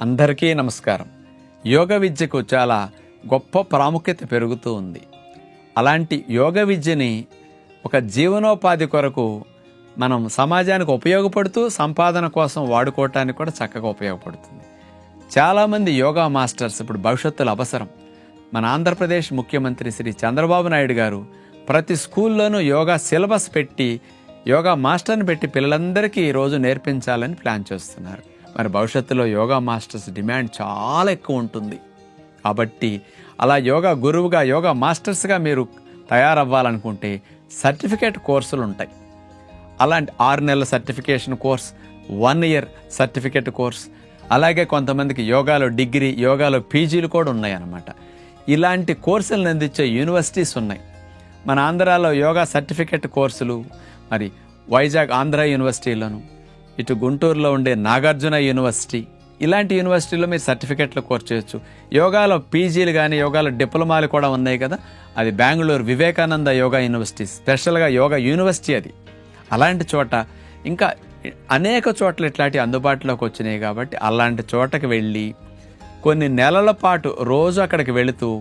అందరికీ నమస్కారం. యోగ విద్యకు చాలా గొప్ప ప్రాముఖ్యత పెరుగుతూ ఉంది. అలాంటి యోగ విద్యని ఒక జీవనోపాధి కొరకు మనం సమాజానికి ఉపయోగపడుతూ సంపాదన కోసం వాడుకోవటానికి కూడా చక్కగా ఉపయోగపడుతుంది. చాలామంది యోగా మాస్టర్స్ ఇప్పుడు భవిష్యత్తులో అవసరం. మన ఆంధ్రప్రదేశ్ ముఖ్యమంత్రి శ్రీ చంద్రబాబు నాయుడు గారు ప్రతి స్కూల్లోనూ యోగా సిలబస్ పెట్టి యోగా మాస్టర్ని పెట్టి పిల్లలందరికీ ఈరోజు నేర్పించాలని ప్లాన్ చేస్తున్నారు. మరి భవిష్యత్తులో యోగా మాస్టర్స్ డిమాండ్ చాలా ఎక్కువ ఉంటుంది. కాబట్టి అలా యోగా గురువుగా యోగా మాస్టర్స్గా మీరు తయారవ్వాలనుకుంటే సర్టిఫికేట్ కోర్సులు ఉంటాయి. అలాంటి 6 నెలల certification course, 1 year certificate course, అలాగే కొంతమందికి యోగాలో డిగ్రీ, యోగాలో పీజీలు కూడా ఉన్నాయన్నమాట. ఇలాంటి కోర్సులను అందించే యూనివర్సిటీస్ ఉన్నాయి. మన ఆంధ్రాలో యోగా సర్టిఫికేట్ కోర్సులు మరి వైజాగ్ ఆంధ్ర యూనివర్సిటీలోను, ఇటు గుంటూరులో ఉండే నాగార్జున యూనివర్సిటీ, ఇలాంటి యూనివర్సిటీలో మీరు సర్టిఫికెట్లు కోర్స్ చేయొచ్చు. యోగాలో పీజీలు కానీ యోగాలో డిప్లొమాలు కూడా ఉన్నాయి కదా, అది బెంగళూరు వివేకానంద యోగా యూనివర్సిటీ, స్పెషల్గా యోగా యూనివర్సిటీ అది. అలాంటి చోట ఇంకా అనేక చోట్ల ఇట్లాంటివి అందుబాటులోకి వచ్చినాయి. కాబట్టి అలాంటి చోటకి వెళ్ళి కొన్ని నెలల పాటు రోజు అక్కడికి వెళుతూ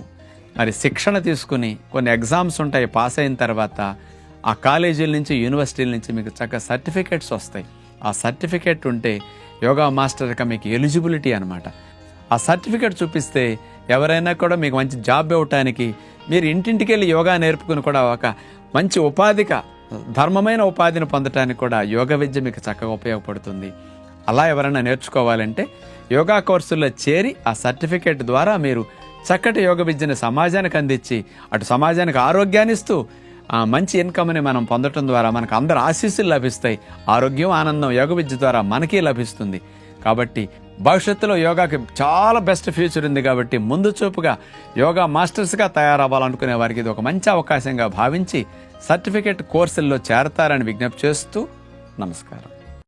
మరి శిక్షణ తీసుకుని కొన్ని ఎగ్జామ్స్ ఉంటాయి. పాస్ అయిన తర్వాత ఆ కాలేజీల నుంచి యూనివర్సిటీల నుంచి మీకు చక్కగా సర్టిఫికేట్స్ వస్తాయి. ఆ సర్టిఫికేట్ ఉంటే యోగా మాస్టర్గా మీకు ఎలిజిబిలిటీ అనమాట. ఆ సర్టిఫికేట్ చూపిస్తే ఎవరైనా కూడా మీకు మంచి జాబ్ ఇవ్వటానికి, మీరు ఇంటింటికి వెళ్ళి యోగా నేర్పుకుని కూడా ఒక మంచి ఉపాధిగా ధర్మమైన ఉపాధిని పొందటానికి కూడా యోగ విద్య మీకు చక్కగా ఉపయోగపడుతుంది. అలా ఎవరైనా నేర్చుకోవాలంటే యోగా కోర్సుల్లో చేరి ఆ సర్టిఫికేట్ ద్వారా మీరు చక్కటి యోగ విద్యని సమాజానికి అందించి అటు సమాజానికి ఆరోగ్యాన్ని ఇస్తూ మంచి ఇన్కమ్ని మనం పొందటం ద్వారా మనకు అందరు ఆశీస్సులు లభిస్తాయి. ఆరోగ్యం, ఆనందం యోగ విద్య ద్వారా మనకి లభిస్తుంది. కాబట్టి భవిష్యత్తులో యోగాకి చాలా బెస్ట్ ఫ్యూచర్ ఉంది. కాబట్టి ముందు చూపుగా యోగా మాస్టర్స్గా తయారవ్వాలనుకునే వారికి ఇది ఒక మంచి అవకాశంగా భావించి సర్టిఫికేట్ కోర్సుల్లో చేరతారని విజ్ఞప్తి చేస్తూ నమస్కారం.